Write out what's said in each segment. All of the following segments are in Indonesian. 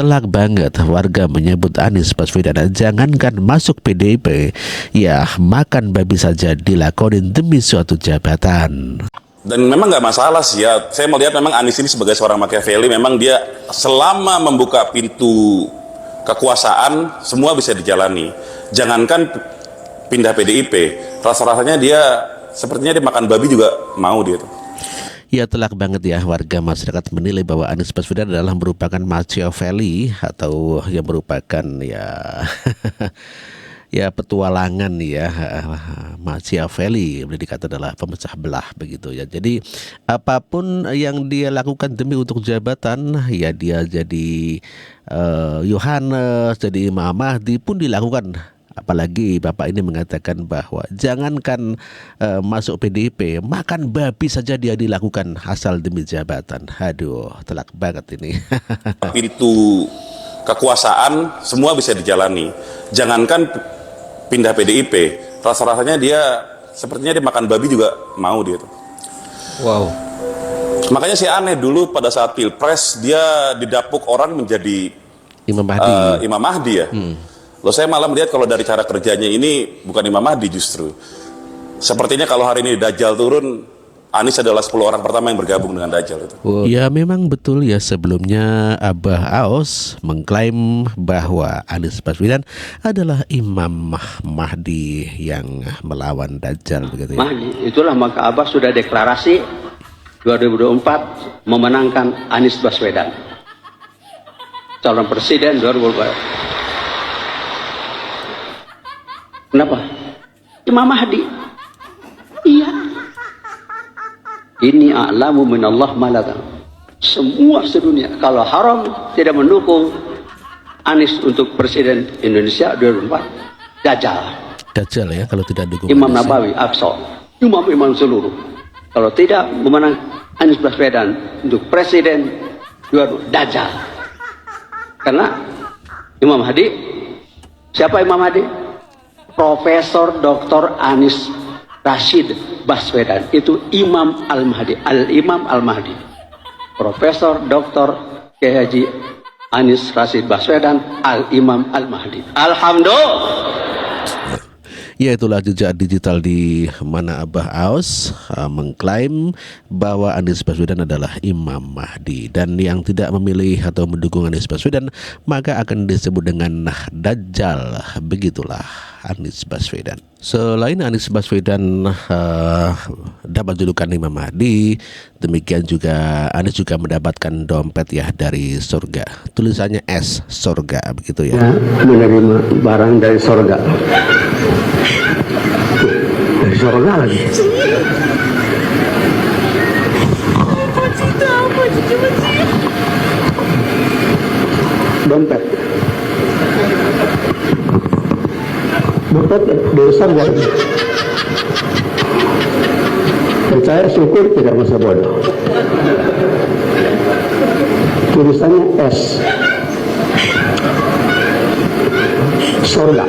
telak banget warga menyebut Anies Baswedan jangankan masuk PDIP, ya makan babi saja dilakonin demi suatu jabatan. Dan memang nggak masalah sih ya, saya melihat memang Anies ini sebagai seorang Machiavelli, memang dia selama membuka pintu kekuasaan semua bisa dijalani. Jangankan pindah PDIP, rasa-rasanya dia sepertinya dia makan babi juga mau dia tuh. Ya telak banget ya warga masyarakat menilai bahwa Anies Baswedan adalah merupakan Machiavelli atau yang merupakan ya ya petualangan ya, Machiavelli boleh dikata adalah pemecah belah begitu ya. Jadi apapun yang dia lakukan demi untuk jabatan, ya dia jadi Yohanes, jadi Imam Mahdi pun dilakukan. Apalagi Bapak ini mengatakan bahwa jangankan masuk PDIP, makan babi saja dia dilakukan asal demi jabatan. Aduh, telak banget ini. Pintu kekuasaan semua bisa dijalani. Jangankan pindah PDIP, rasa-rasanya dia sepertinya dia makan babi juga mau dia tuh. Wow. Makanya sih aneh dulu pada saat Pilpres dia didapuk orang menjadi Imam Mahdi. Imam Mahdi ya. Loh, saya malah melihat kalau dari cara kerjanya ini bukan Imam Mahdi justru. Sepertinya kalau hari ini Dajjal turun, Anies adalah 10 orang pertama yang bergabung dengan Dajjal itu. Ya memang betul ya, sebelumnya Abah Aos mengklaim bahwa Anies Baswedan adalah Imam Mahdi yang melawan Dajjal begitu ya. Mahdi, itulah maka Abah sudah deklarasi 2024 memenangkan Anies Baswedan calon presiden 2024. Kenapa? Imam Mahdi. Iya. Ini a'lamu minallah malaka. Semua sedunia kalau haram tidak mendukung Anies untuk presiden Indonesia 2024. Dajjal. Dajjal ya kalau tidak dukung Imam Anies. Nabawi, Aqsa. Imam-imam seluruh. Kalau tidak memenang Anies Baswedan untuk presiden 2024. Dajjal. Karena Imam Mahdi, siapa Imam Mahdi? Profesor Dr. Anies Rashid Baswedan, itu Imam Al-Mahdi, Al-Imam Al-Mahdi. Profesor Dr. Kiai Haji Anies Rashid Baswedan, Al-Imam Al-Mahdi. Alhamdulillah. Ya itulah jejak digital di mana Abah Aos mengklaim bahwa Anies Baswedan adalah Imam Mahdi, dan yang tidak memilih atau mendukung Anies Baswedan maka akan disebut dengan Dajjal. Begitulah Anies Baswedan. Selain Anies Baswedan dapat julukan Imam Mahdi, demikian juga Anies juga mendapatkan dompet ya dari surga. Tulisannya S, surga begitu ya. Menerima barang dari surga. Dari surga lagi. Dompet. Dompet dari surga. Percaya syukur, tidak masa bodoh. Tulisannya S. Surga.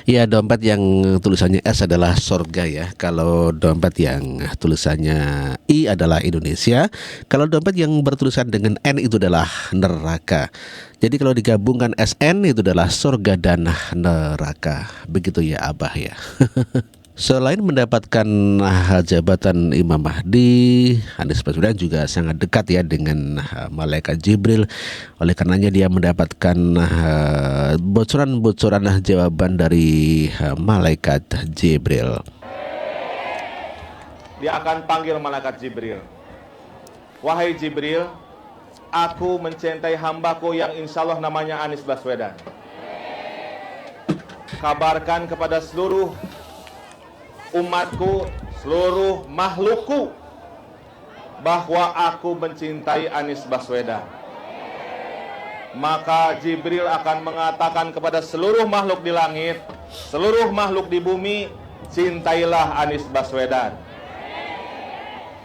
Ya, dompet yang tulisannya S adalah surga ya. Kalau dompet yang tulisannya I adalah Indonesia. Kalau dompet yang bertulisan dengan N itu adalah neraka. Jadi kalau digabungkan SN itu adalah surga dan neraka. Begitu ya Abah ya. Selain mendapatkan jabatan Imam Mahdi, Anies Baswedan juga sangat dekat ya dengan malaikat Jibril. Oleh karenanya dia mendapatkan bocoran-bocoran jawaban dari malaikat Jibril. Dia akan panggil malaikat Jibril. Wahai Jibril, aku mencintai hambaku yang insya Allah namanya Anies Baswedan. Kabarkan kepada seluruh umatku, seluruh makhlukku, bahwa aku mencintai Anies Baswedan. Maka Jibril akan mengatakan kepada seluruh makhluk di langit, seluruh makhluk di bumi, cintailah Anies Baswedan.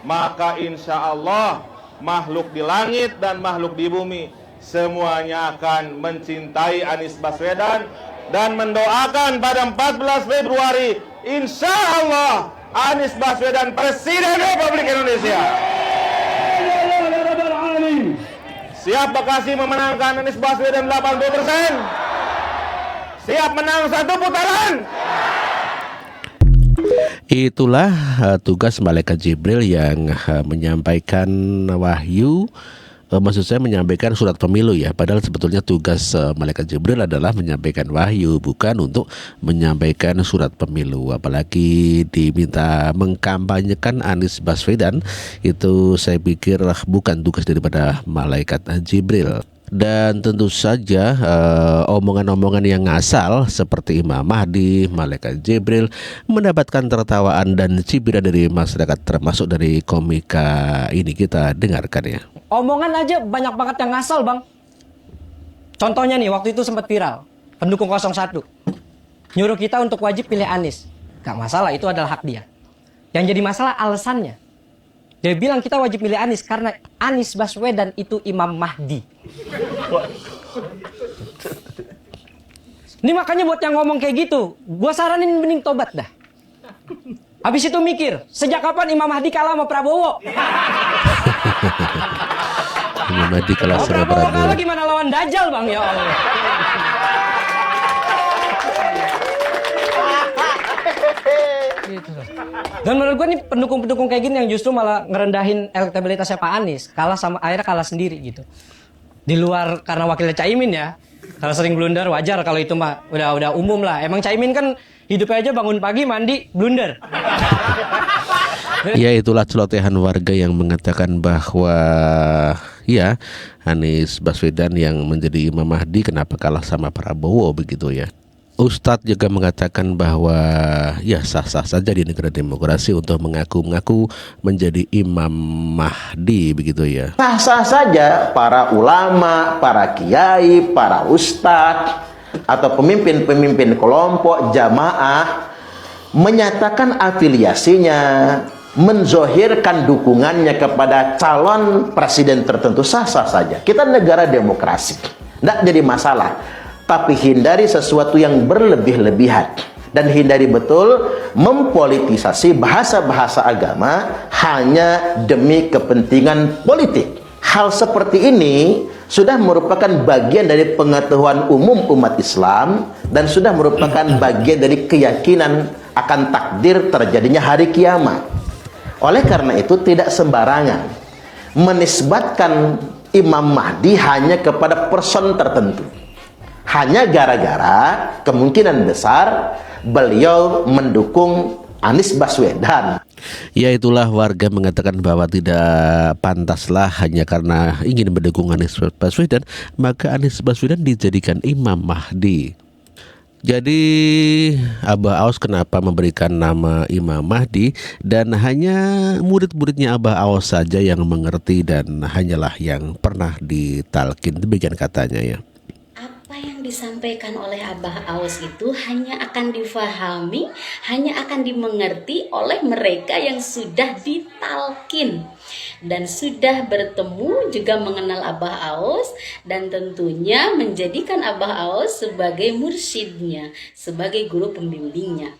Maka insya Allah makhluk di langit dan makhluk di bumi semuanya akan mencintai Anies Baswedan dan mendoakan pada 14 Februari insya Allah Anies Baswedan Presiden Republik Indonesia. Siap Bekasi memenangkan Anies Baswedan 80%? Siap menang 1 putaran? Itulah tugas malaikat Jibril yang menyampaikan wahyu, maksud saya menyampaikan surat pemilu ya. Padahal sebetulnya tugas malaikat Jibril adalah menyampaikan wahyu, bukan untuk menyampaikan surat pemilu. Apalagi diminta mengkampanyekan Anies Baswedan, itu saya pikir bukan tugas daripada malaikat Jibril. Dan tentu saja omongan-omongan yang ngasal seperti Imam Mahdi, malaikat Jibril mendapatkan tertawaan dan cibiran dari masyarakat, termasuk dari komika ini. Kita dengarkan ya. Omongan aja banyak banget yang ngasal, Bang. Contohnya nih, waktu itu sempat viral. Pendukung 01 nyuruh kita untuk wajib pilih Anies. Gak masalah, itu adalah hak dia. Yang jadi masalah alasannya. Dia bilang kita wajib milih Anies karena Anies Baswedan itu Imam Mahdi. Ini makanya buat yang ngomong kayak gitu, gua saranin mending tobat dah. Habis itu mikir, sejak kapan Imam Mahdi kalah sama Prabowo? Imam Mahdi kalah sama Prabowo Prabowo. kalah gimana lawan Dajjal, Bang, ya Allah. Dan menurut gue nih pendukung-pendukung kayak gini yang justru malah ngerendahin elektabilitasnya Pak Anies, akhirnya kalah sendiri gitu. Di luar karena wakilnya Caimin ya, kalau sering blunder wajar, kalau itu mah udah umum lah. Emang Caimin kan hidupnya aja bangun pagi mandi blunder. Ya, itulah celotehan warga yang mengatakan bahwa ya Anies Baswedan yang menjadi Imam Mahdi kenapa kalah sama Prabowo begitu ya. Ustadz juga mengatakan bahwa ya sah-sah saja di negara demokrasi untuk mengaku-ngaku menjadi Imam Mahdi begitu ya. Sah-sah saja para ulama, para kiai, para ustadz atau pemimpin-pemimpin kelompok jamaah menyatakan afiliasinya, menzohirkan dukungannya kepada calon presiden tertentu, sah-sah saja. Kita negara demokrasi, tidak jadi masalah. Tapi hindari sesuatu yang berlebih-lebihan. Dan hindari betul mempolitisasi bahasa-bahasa agama hanya demi kepentingan politik. Hal seperti ini sudah merupakan bagian dari pengetahuan umum umat Islam dan sudah merupakan bagian dari keyakinan akan takdir terjadinya hari kiamat. Oleh karena itu tidak sembarangan menisbatkan Imam Mahdi hanya kepada person tertentu. Hanya gara-gara kemungkinan besar beliau mendukung Anies Baswedan. Ya, itulah warga mengatakan bahwa tidak pantaslah hanya karena ingin mendukung Anies Baswedan maka Anies Baswedan dijadikan Imam Mahdi. Jadi Abah Aos kenapa memberikan nama Imam Mahdi, dan hanya murid-muridnya Abah Aos saja yang mengerti dan hanyalah yang pernah ditalkin, demikian katanya ya. Apa yang disampaikan oleh Abah Aos itu hanya akan difahami, hanya akan dimengerti oleh mereka yang sudah ditalkin dan sudah bertemu juga mengenal Abah Aos dan tentunya menjadikan Abah Aos sebagai mursyidnya, sebagai guru pembimbingnya.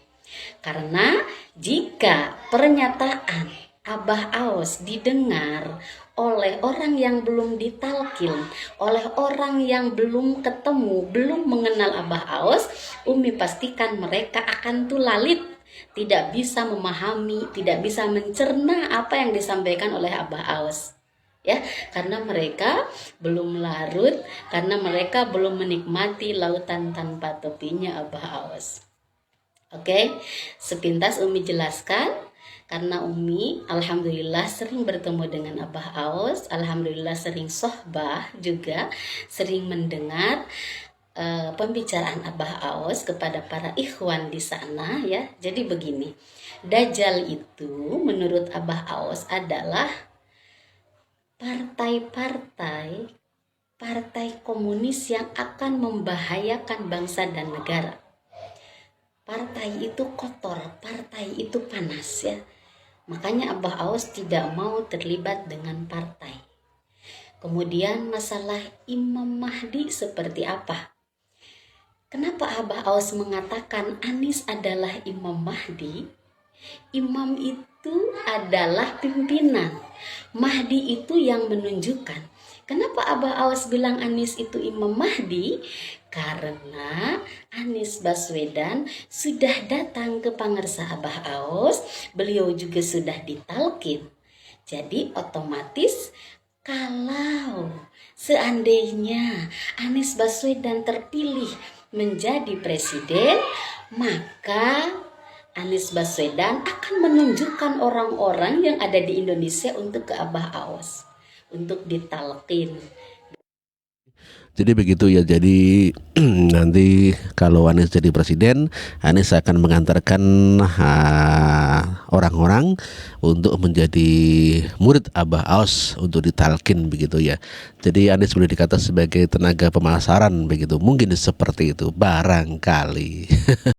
Karena jika pernyataan Abah Aos didengar oleh orang yang belum ditalkin, oleh orang yang belum ketemu, belum mengenal Abah Aos, Umi pastikan mereka akan tulalit, tidak bisa memahami, tidak bisa mencerna apa yang disampaikan oleh Abah Aos. Ya, karena mereka belum larut, karena mereka belum menikmati lautan tanpa tepinya Abah Aos. Oke, sepintas Umi jelaskan. Karena Umi alhamdulillah sering bertemu dengan Abah Aos, alhamdulillah sering sohbah juga, sering mendengar pembicaraan Abah Aos kepada para ikhwan di sana ya. Jadi begini, Dajjal itu menurut Abah Aos adalah partai komunis yang akan membahayakan bangsa dan negara. Partai itu kotor, partai itu panas ya. Makanya Abah Aos tidak mau terlibat dengan partai. Kemudian masalah Imam Mahdi seperti apa? Kenapa Abah Aos mengatakan Anies adalah Imam Mahdi? Imam itu adalah pimpinan. Mahdi itu yang menunjukkan. Kenapa Abah Awas bilang Anies itu Imam Mahdi? Karena Anies Baswedan sudah datang ke pangersa Abah Awas, beliau juga sudah ditalkin. Jadi otomatis kalau seandainya Anies Baswedan terpilih menjadi presiden, maka Anies Baswedan akan menunjukkan orang-orang yang ada di Indonesia untuk ke Abah Awas, untuk ditalkin. Jadi begitu ya. Jadi nanti kalau Anies jadi presiden, Anies akan mengantarkan orang-orang untuk menjadi murid Abah Aws untuk ditalkin begitu ya. Jadi Anies boleh dikata sebagai tenaga pemasaran begitu. Mungkin seperti itu barangkali.